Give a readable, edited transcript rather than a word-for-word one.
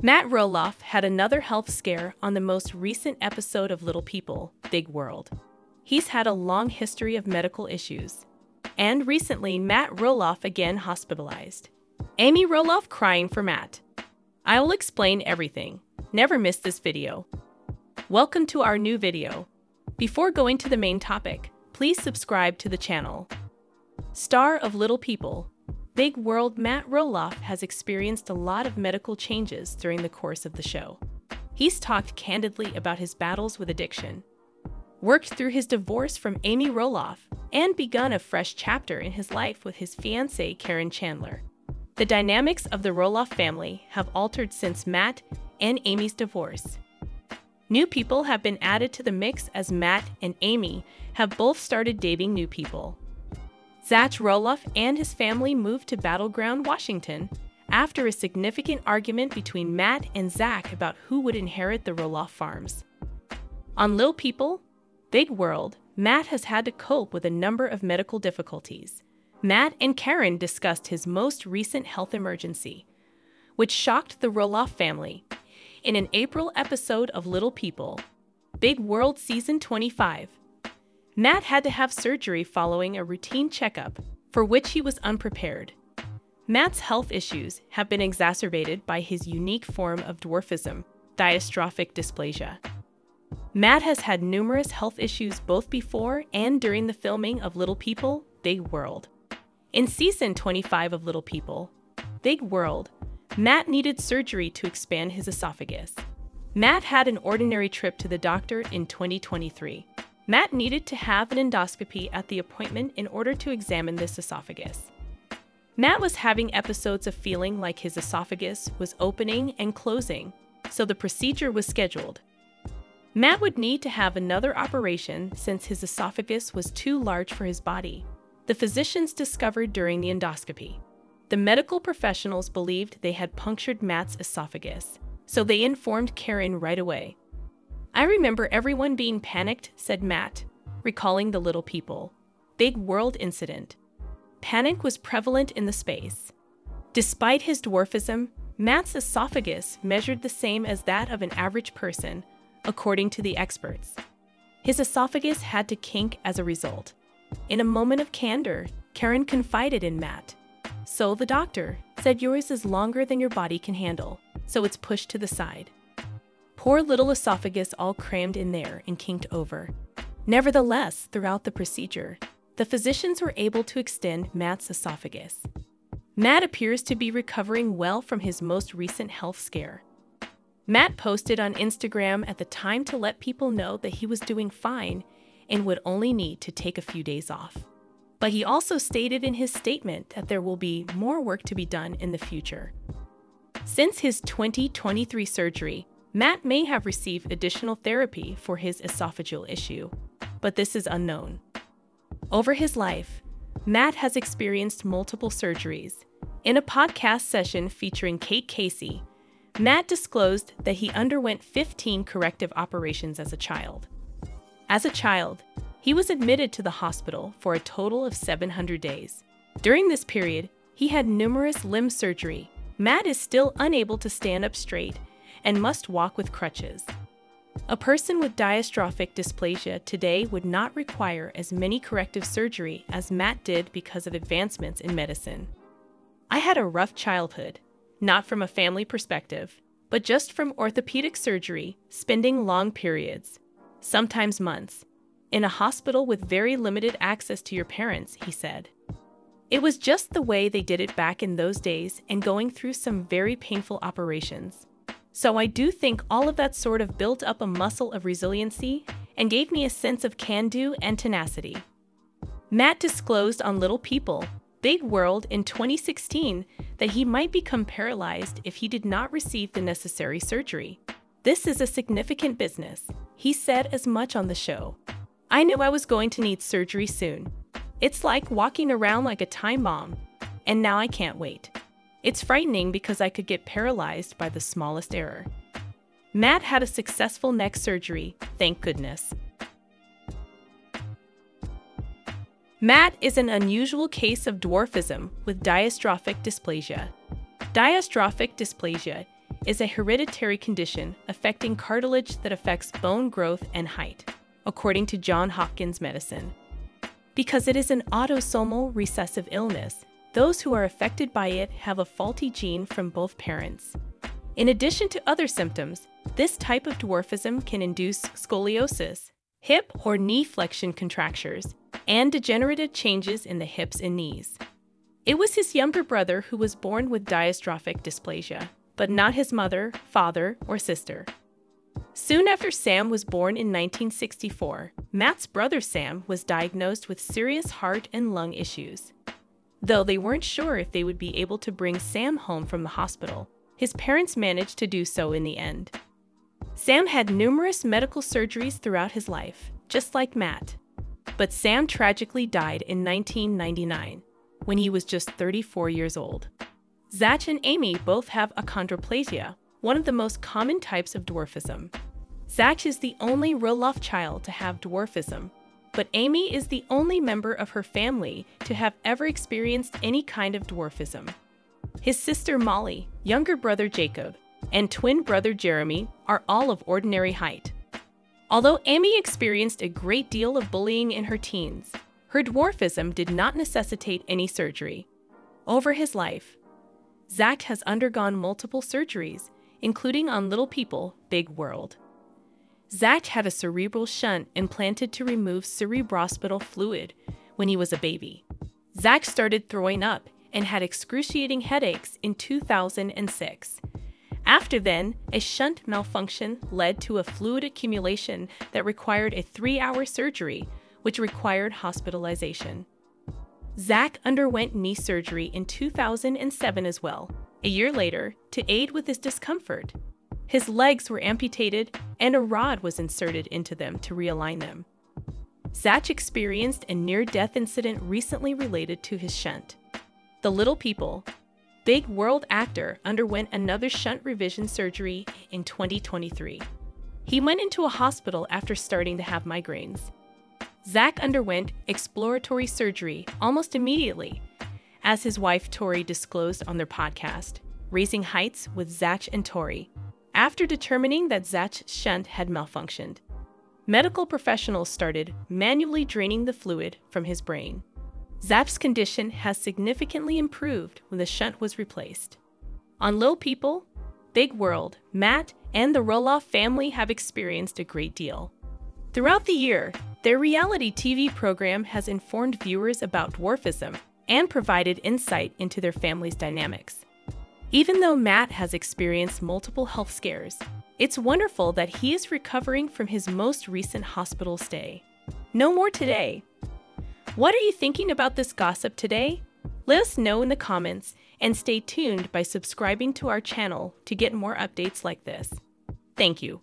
Matt Roloff had another health scare on the most recent episode of Little People, Big World. He's had a long history of medical issues. And recently, Matt Roloff again hospitalized. Amy Roloff crying for Matt. I'll explain everything. Never miss this video. Welcome to our new video. Before going to the main topic, please subscribe to the channel. Star of Little People, Big World Matt Roloff has experienced a lot of medical changes during the course of the show. He's talked candidly about his battles with addiction, worked through his divorce from Amy Roloff, and begun a fresh chapter in his life with his fiancée Caryn Chandler. The dynamics of the Roloff family have altered since Matt and Amy's divorce. New people have been added to the mix as Matt and Amy have both started dating new people. Zach Roloff and his family moved to Battleground, Washington, after a significant argument between Matt and Zach about who would inherit the Roloff farms. On Little People, Big World, Matt has had to cope with a number of medical difficulties. Matt and Caryn discussed his most recent health emergency, which shocked the Roloff family. In an April episode of Little People, Big World Season 25, Matt had to have surgery following a routine checkup, for which he was unprepared. Matt's health issues have been exacerbated by his unique form of dwarfism, dystrophic dysplasia. Matt has had numerous health issues both before and during the filming of Little People, Big World. In Season 25 of Little People, Big World, Matt needed surgery to expand his esophagus. Matt had an ordinary trip to the doctor in 2023. Matt needed to have an endoscopy at the appointment in order to examine this esophagus. Matt was having episodes of feeling like his esophagus was opening and closing, so the procedure was scheduled. Matt would need to have another operation since his esophagus was too large for his body, the physicians discovered during the endoscopy. The medical professionals believed they had punctured Matt's esophagus, so they informed Caryn right away. I remember everyone being panicked, said Matt, recalling the Little People, Big World incident. Panic was prevalent in the space. Despite his dwarfism, Matt's esophagus measured the same as that of an average person, according to the experts. His esophagus had to kink as a result. In a moment of candor, Caryn confided in Matt. So the doctor said yours is longer than your body can handle, so it's pushed to the side. Poor little esophagus all crammed in there and kinked over. Nevertheless, throughout the procedure, the physicians were able to extend Matt's esophagus. Matt appears to be recovering well from his most recent health scare. Matt posted on Instagram at the time to let people know that he was doing fine and would only need to take a few days off. But he also stated in his statement that there will be more work to be done in the future. Since his 2023 surgery, Matt may have received additional therapy for his esophageal issue, but this is unknown. Over his life, Matt has experienced multiple surgeries. In a podcast session featuring Kate Casey, Matt disclosed that he underwent 15 corrective operations as a child. As a child, he was admitted to the hospital for a total of 700 days. During this period, he had numerous limb surgery. Matt is still unable to stand up straight and must walk with crutches. A person with dystrophic dysplasia today would not require as many corrective surgery as Matt did because of advancements in medicine. I had a rough childhood, not from a family perspective, but just from orthopedic surgery, spending long periods, sometimes months, in a hospital with very limited access to your parents, he said. It was just the way they did it back in those days and going through some very painful operations. So I do think all of that sort of built up a muscle of resiliency and gave me a sense of can-do and tenacity. Matt disclosed on Little People, Big World in 2016 that he might become paralyzed if he did not receive the necessary surgery. This is a significant business. He said as much on the show. I knew I was going to need surgery soon. It's like walking around like a time bomb, and now I can't wait. It's frightening because I could get paralyzed by the smallest error. Matt had a successful neck surgery, thank goodness. Matt is an unusual case of dwarfism with dystrophic dysplasia. Dystrophic dysplasia is a hereditary condition affecting cartilage that affects bone growth and height, according to Johns Hopkins Medicine. Because it is an autosomal recessive illness, those who are affected by it have a faulty gene from both parents. In addition to other symptoms, this type of dwarfism can induce scoliosis, hip or knee flexion contractures, and degenerative changes in the hips and knees. It was his younger brother who was born with dystrophic dysplasia, but not his mother, father, or sister. Soon after Sam was born in 1964, Matt's brother Sam was diagnosed with serious heart and lung issues. Though they weren't sure if they would be able to bring Sam home from the hospital, his parents managed to do so in the end. Sam had numerous medical surgeries throughout his life, just like Matt. But Sam tragically died in 1999, when he was just 34 years old. Zach and Amy both have achondroplasia, one of the most common types of dwarfism. Zach is the only Roloff child to have dwarfism, but Amy is the only member of her family to have ever experienced any kind of dwarfism. His sister Molly, younger brother Jacob, and twin brother Jeremy are all of ordinary height. Although Amy experienced a great deal of bullying in her teens, her dwarfism did not necessitate any surgery. Over his life, Zach has undergone multiple surgeries, including on Little People, Big World. Zach had a cerebral shunt implanted to remove cerebrospinal fluid when he was a baby. Zach started throwing up and had excruciating headaches in 2006. After then, a shunt malfunction led to a fluid accumulation that required a 3-hour surgery, which required hospitalization. Zach underwent knee surgery in 2007 as well, a year later, to aid with his discomfort. His legs were amputated and a rod was inserted into them to realign them. Zach experienced a near-death incident recently related to his shunt. The Little People, Big World actor underwent another shunt revision surgery in 2023. He went into a hospital after starting to have migraines. Zach underwent exploratory surgery almost immediately, as his wife Tori disclosed on their podcast, Raising Heights with Zach and Tori, after determining that Zach's shunt had malfunctioned. Medical professionals started manually draining the fluid from his brain. Zach's condition has significantly improved when the shunt was replaced. On Little People, Big World, Matt and the Roloff family have experienced a great deal. Throughout the year, their reality TV program has informed viewers about dwarfism and provided insight into their family's dynamics. Even though Matt has experienced multiple health scares, it's wonderful that he is recovering from his most recent hospital stay. No more today. What are you thinking about this gossip today? Let us know in the comments and stay tuned by subscribing to our channel to get more updates like this. Thank you.